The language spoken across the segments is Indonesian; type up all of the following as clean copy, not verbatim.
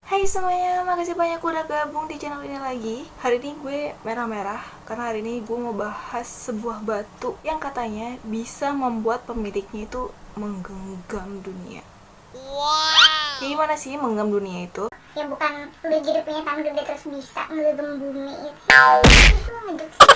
Hai semuanya, makasih banyak udah gabung di channel ini lagi. Hari ini gue merah-merah karena hari ini gue mau bahas sebuah batu yang katanya bisa membuat pemiliknya itu menggenggam dunia. Wow. Jadi gimana sih menggenggam dunia itu? Ya bukan udah jadi punya tangan gede terus bisa menggenggam bumi itu ngeduk sih.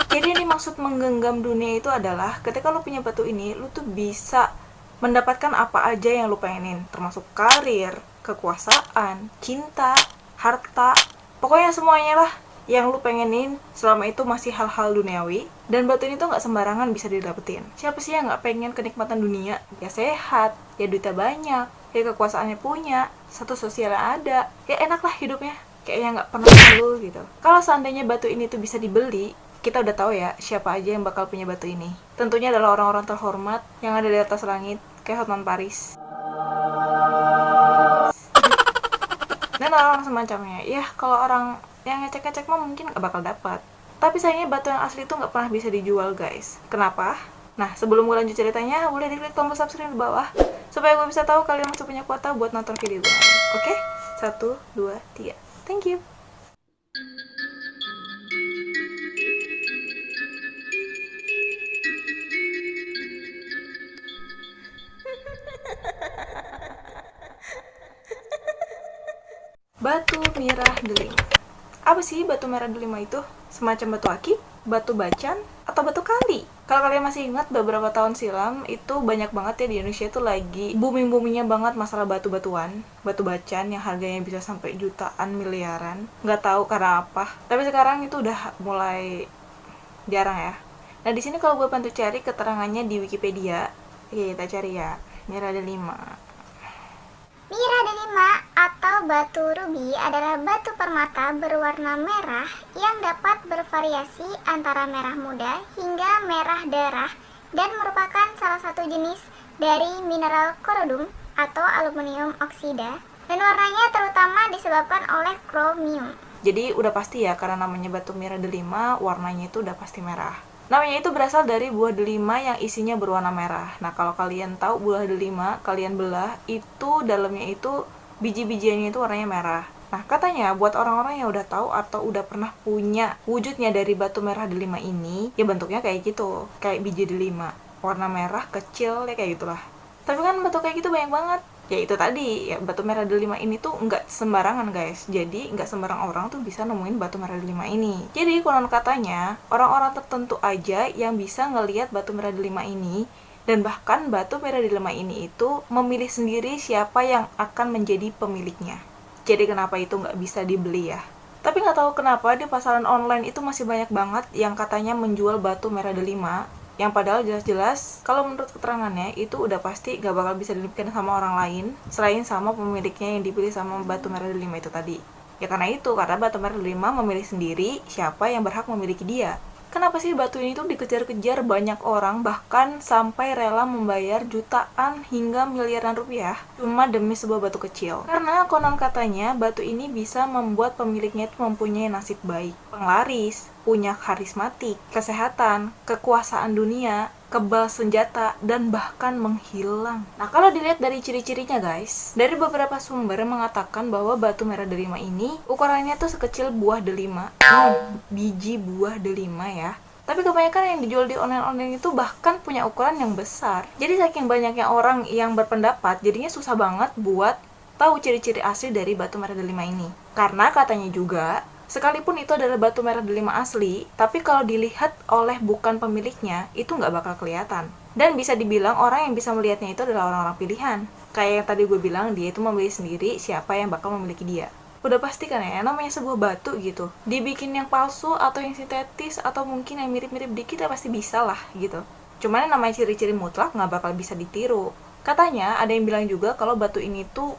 Jadi yang dimaksud menggenggam dunia itu adalah ketika lu punya batu ini, lu tuh bisa mendapatkan apa aja yang lu pengenin, termasuk karir, kekuasaan, cinta, harta, pokoknya semuanya lah yang lu pengenin selama itu masih hal-hal duniawi. Dan batu ini tuh nggak sembarangan bisa didapetin. Siapa sih yang nggak pengen kenikmatan dunia? Ya sehat, ya duitnya banyak, ya kekuasaannya punya, status sosialnya ada, ya enak lah hidupnya, kayaknya nggak pernah ngeluh gitu. Kalau seandainya batu ini tuh bisa dibeli, kita udah tahu ya siapa aja yang bakal punya batu ini. Tentunya adalah orang-orang terhormat yang ada di atas langit, kayak Hotman Paris dan orang-orang semacamnya. Ya kalau orang yang ngecek-ngecek mah mungkin gak bakal dapat. Tapi sayangnya batu yang asli itu gak pernah bisa dijual guys. Kenapa? Nah sebelum gue lanjut ceritanya, boleh diklik tombol subscribe di bawah supaya gue bisa tahu kalian masih punya kuota buat nonton video gue lain. Oke? 1, 2, 3. Thank you. Batu Merah Delima. Apa sih batu merah delima itu? Semacam batu akik, batu bacan, atau batu kali? Kalau kalian masih ingat beberapa tahun silam, itu banyak banget ya di Indonesia itu lagi booming-boomingnya banget masalah batu-batuan, batu bacan yang harganya bisa sampai jutaan, miliaran. Nggak tahu karena apa. Tapi sekarang itu udah mulai jarang ya. Nah di sini kalau gue bantu cari keterangannya di Wikipedia, oke kita cari ya, merah delima. Mira delima atau batu rubi adalah batu permata berwarna merah yang dapat bervariasi antara merah muda hingga merah darah dan merupakan salah satu jenis dari mineral korodum atau aluminium oksida, dan warnanya terutama disebabkan oleh kromium. Jadi udah pasti ya, karena namanya batu merah delima, warnanya itu udah pasti merah. Namanya itu berasal dari buah delima yang isinya berwarna merah. Nah kalau kalian tahu buah delima, kalian belah, itu dalamnya itu biji-bijiannya itu warnanya merah. Nah katanya buat orang-orang yang udah tahu atau udah pernah punya wujudnya dari batu merah delima ini, ya bentuknya kayak gitu, kayak biji delima, warna merah kecil ya kayak gitulah. Tapi kan batu kayak gitu banyak banget. Ya itu tadi, ya batu merah delima ini tuh nggak sembarangan guys. Jadi nggak sembarang orang tuh bisa nemuin batu merah delima ini. Jadi konon katanya orang-orang tertentu aja yang bisa ngelihat batu merah delima ini, dan bahkan batu merah delima ini itu memilih sendiri siapa yang akan menjadi pemiliknya. Jadi kenapa itu nggak bisa dibeli ya? Tapi nggak tahu kenapa di pasaran online itu masih banyak banget yang katanya menjual batu merah delima, yang padahal jelas-jelas kalau menurut keterangannya itu udah pasti gak bakal bisa didapatkan sama orang lain selain sama pemiliknya yang dipilih sama batu merah delima itu tadi. Ya karena batu merah delima memilih sendiri siapa yang berhak memiliki dia. Kenapa sih batu ini tuh dikejar-kejar banyak orang, bahkan sampai rela membayar jutaan hingga miliaran rupiah cuma demi sebuah batu kecil? Karena konon katanya batu ini bisa membuat pemiliknya itu mempunyai nasib baik, penglaris, punya karismatik, kesehatan, kekuasaan dunia, kebal senjata, dan bahkan menghilang. Nah kalau dilihat dari ciri-cirinya guys, dari beberapa sumber mengatakan bahwa batu merah delima ini ukurannya tuh sekecil buah delima, biji buah delima ya. Tapi kebanyakan yang dijual di online-online itu bahkan punya ukuran yang besar. Jadi saking banyaknya orang yang berpendapat, jadinya susah banget buat tahu ciri-ciri asli dari batu merah delima ini. Karena katanya juga, sekalipun itu adalah batu merah delima asli, tapi kalau dilihat oleh bukan pemiliknya, itu nggak bakal kelihatan. Dan bisa dibilang orang yang bisa melihatnya itu adalah orang-orang pilihan. Kayak yang tadi gue bilang, dia itu memilih sendiri siapa yang bakal memiliki dia. Udah pasti kan ya, namanya sebuah batu gitu. Dibikin yang palsu atau yang sintetis atau mungkin yang mirip-mirip dikit ya pasti bisa lah gitu. Cuman yang namanya ciri-ciri mutlak nggak bakal bisa ditiru. Katanya ada yang bilang juga kalau batu ini tuh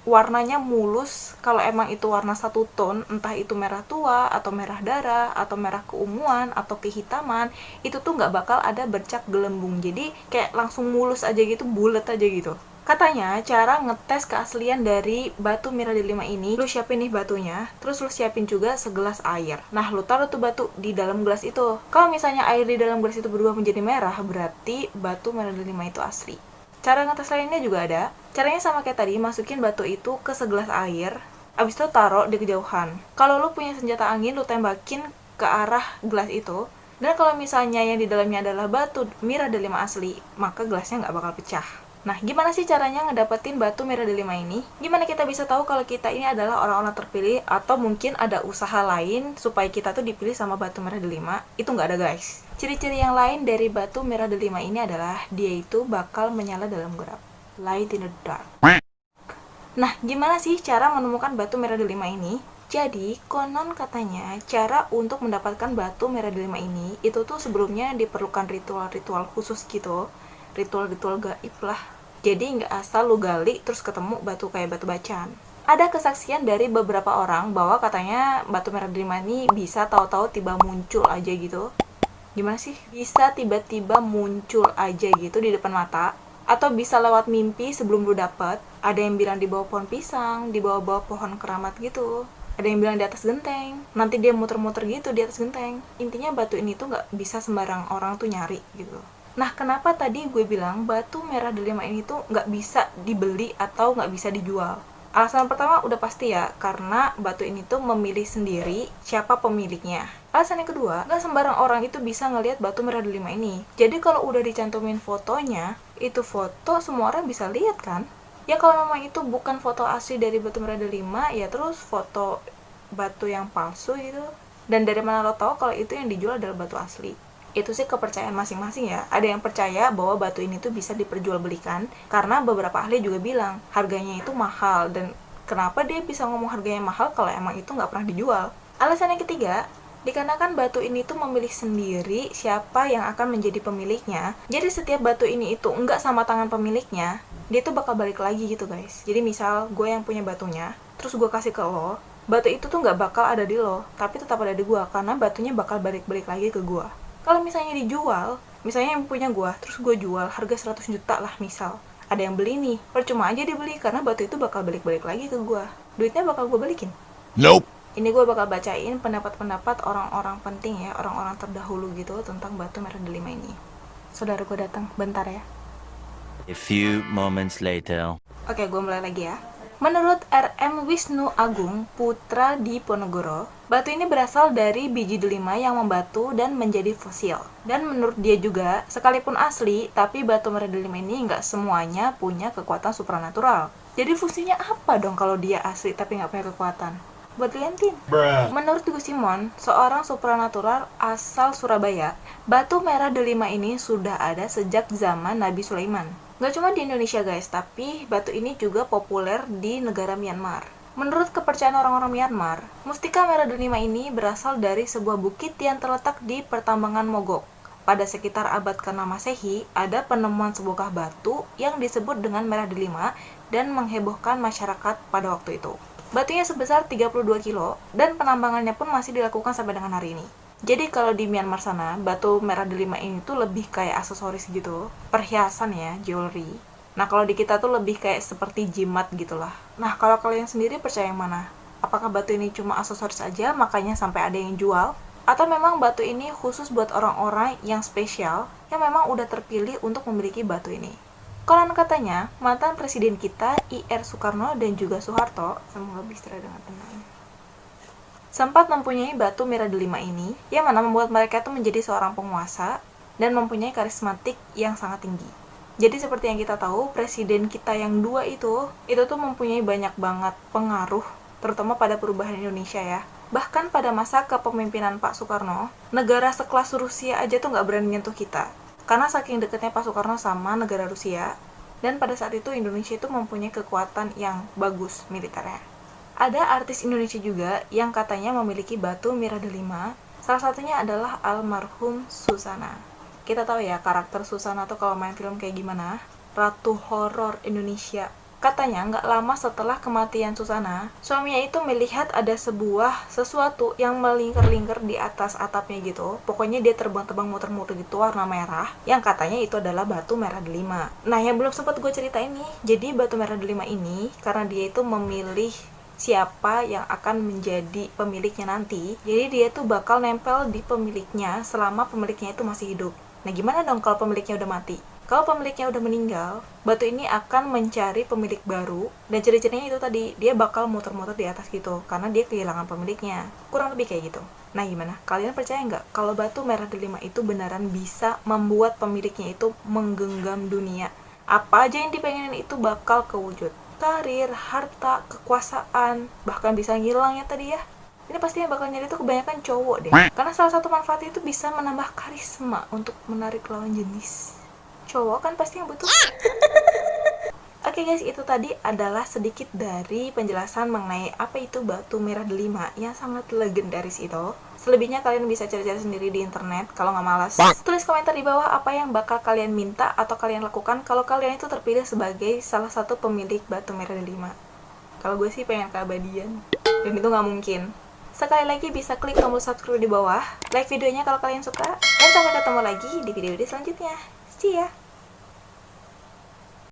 warnanya mulus. Kalau emang itu warna satu ton, entah itu merah tua atau merah darah atau merah keunguan atau kehitaman, itu tuh nggak bakal ada bercak gelembung. Jadi kayak langsung mulus aja gitu, bulat aja gitu. Katanya cara ngetes keaslian dari batu merah delima ini, lu siapin nih batunya, terus lu siapin juga segelas air. Nah lu taruh tuh batu di dalam gelas itu. Kalau misalnya air di dalam gelas itu berubah menjadi merah, berarti batu merah delima itu asli. Cara ngetes lainnya juga ada. Caranya sama kayak tadi, masukin batu itu ke segelas air, abis itu taruh di kejauhan. Kalau lu punya senjata angin, lu tembakin ke arah gelas itu. Dan kalau misalnya yang di dalamnya adalah batu Mira delima asli, maka gelasnya nggak bakal pecah. Nah, gimana sih caranya ngedapetin batu Mira delima ini? Gimana kita bisa tahu kalau kita ini adalah orang-orang terpilih, atau mungkin ada usaha lain supaya kita tuh dipilih sama batu Mira delima? Itu nggak ada, guys. Ciri-ciri yang lain dari batu Mira delima ini adalah dia itu bakal menyala dalam gelap. Light in the dark. Nah, gimana sih cara menemukan batu Mira delima ini? Jadi, konon katanya cara untuk mendapatkan batu Mira delima ini itu tuh sebelumnya diperlukan ritual-ritual khusus gitu. Ritual-ritual gaib lah. Jadi nggak asal lu gali terus ketemu batu kayak batu bacaan. Ada kesaksian dari beberapa orang bahwa katanya batu Mira delima ini bisa tahu-tahu tiba muncul aja gitu. Gimana sih? Bisa tiba-tiba muncul aja gitu di depan mata. Atau bisa lewat mimpi sebelum lu dapet. Ada yang bilang di bawah pohon pisang, di bawah-bawah pohon keramat gitu. Ada yang bilang di atas genteng. Nanti dia muter-muter gitu di atas genteng. Intinya batu ini tuh nggak bisa sembarang orang tuh nyari gitu. Nah, kenapa tadi gue bilang batu Mira delima ini tuh nggak bisa dibeli atau nggak bisa dijual? Alasan pertama udah pasti ya, karena batu ini tuh memilih sendiri siapa pemiliknya. Alasan yang kedua, gak sembarang orang itu bisa ngelihat batu Mira delima ini. Jadi kalau udah dicantumin fotonya, itu foto semua orang bisa lihat kan? Ya kalau memang itu bukan foto asli dari batu Mira delima, ya terus foto batu yang palsu gitu. Dan dari mana lo tahu kalau itu yang dijual adalah batu asli? Itu sih kepercayaan masing-masing ya. Ada yang percaya bahwa batu ini tuh bisa diperjualbelikan karena beberapa ahli juga bilang harganya itu mahal. Dan kenapa dia bisa ngomong harganya mahal kalau emang itu nggak pernah dijual? Alasan yang ketiga, dikarenakan batu ini tuh memilih sendiri siapa yang akan menjadi pemiliknya. Jadi setiap batu ini itu nggak sama tangan pemiliknya, dia tuh bakal balik lagi gitu guys. Jadi misal gue yang punya batunya, terus gue kasih ke lo, batu itu tuh nggak bakal ada di lo, tapi tetap ada di gue karena batunya bakal balik-balik lagi ke gue. Kalau misalnya dijual, misalnya yang punya gue, terus gue jual harga 100 juta lah misal. Ada yang beli nih, percuma aja dibeli karena batu itu bakal balik-balik lagi ke gue. Duitnya bakal gue balikin. Nope. Ini gue bakal bacain pendapat-pendapat orang-orang penting ya, orang-orang terdahulu gitu tentang batu Mira delima ini. Saudara gue datang, bentar ya. A few moments later. Oke, gue mulai lagi ya. Menurut R.M. Wisnu Agung Putra Diponegoro, batu ini berasal dari biji delima yang membatu dan menjadi fosil. Dan menurut dia juga, sekalipun asli, tapi batu Mira delima ini nggak semuanya punya kekuatan supranatural. Jadi fungsinya apa dong kalau dia asli tapi nggak punya kekuatan? Buat liatin. Menurut Gus Simon, seorang supranatural asal Surabaya, batu Mira delima ini sudah ada sejak zaman Nabi Sulaiman. Gak cuma di Indonesia guys, tapi batu ini juga populer di negara Myanmar. Menurut kepercayaan orang-orang Myanmar, mustika Mira delima ini berasal dari sebuah bukit yang terletak di pertambangan Mogok. Pada sekitar abad ke-6 Masehi, ada penemuan sebuah batu yang disebut dengan Mira delima dan menghebohkan masyarakat pada waktu itu. Batunya sebesar 32 kilo dan penambangannya pun masih dilakukan sampai dengan hari ini. Jadi kalau di Myanmar sana, batu Mira delima ini tuh lebih kayak aksesoris gitu, perhiasan ya, jewelry. Nah kalau di kita tuh lebih kayak seperti jimat gitulah. Nah kalau kalian sendiri percaya yang mana? Apakah batu ini cuma aksesoris aja makanya sampai ada yang jual? Atau memang batu ini khusus buat orang-orang yang spesial yang memang udah terpilih untuk memiliki batu ini? Konon katanya, mantan presiden kita I.R. Soekarno dan juga Soeharto, semoga beristirahat dengan tenang, sempat mempunyai batu Mira delima ini, yang mana membuat mereka itu menjadi seorang penguasa dan mempunyai karismatik yang sangat tinggi. Jadi seperti yang kita tahu, presiden kita yang dua itu tuh mempunyai banyak banget pengaruh, terutama pada perubahan Indonesia ya. Bahkan pada masa kepemimpinan Pak Soekarno, negara sekelas Rusia aja tuh nggak berani nyentuh kita. Karena saking dekatnya Pak Soekarno sama negara Rusia, dan pada saat itu Indonesia itu mempunyai kekuatan yang bagus militernya. Ada artis Indonesia juga yang katanya memiliki batu Mira delima, salah satunya adalah almarhum Susana. Kita tahu ya karakter Susana tuh kalau main film kayak gimana, ratu horor Indonesia. Katanya nggak lama setelah kematian Susana, suaminya itu melihat ada sesuatu yang melingkar-lingkar di atas atapnya gitu. Pokoknya dia terbang-terbang muter-muter gitu warna merah, yang katanya itu adalah batu Mira delima. Nah yang belum sempat gue ceritain nih, jadi batu Mira delima ini karena dia itu memilih siapa yang akan menjadi pemiliknya nanti, jadi dia tuh bakal nempel di pemiliknya selama pemiliknya itu masih hidup. Nah gimana dong kalau pemiliknya udah mati? Kalau pemiliknya udah meninggal, batu ini akan mencari pemilik baru, dan ciri-cirinya itu tadi, dia bakal muter-muter di atas gitu, karena dia kehilangan pemiliknya. Kurang lebih kayak gitu. Nah gimana? Kalian percaya nggak kalau batu merah delima itu beneran bisa membuat pemiliknya itu menggenggam dunia? Apa aja yang dipengenin itu bakal kewujud. Karir, harta, kekuasaan, bahkan bisa ngilang ya tadi ya. Ini pasti yang bakal nyari itu kebanyakan cowok deh. Karena salah satu manfaatnya itu bisa menambah karisma untuk menarik lawan jenis. Cowok kan pasti yang butuh. Oke guys, itu tadi adalah sedikit dari penjelasan mengenai apa itu batu merah delima yang sangat legendaris itu. Selebihnya kalian bisa cari-cari sendiri di internet kalau nggak malas. Tulis komentar di bawah apa yang bakal kalian minta atau kalian lakukan kalau kalian itu terpilih sebagai salah satu pemilik batu merah delima. Kalau gue sih pengen keabadian, dan itu nggak mungkin. Sekali lagi bisa klik tombol subscribe di bawah, like videonya kalau kalian suka, dan sampai ketemu lagi di video-video selanjutnya. See ya!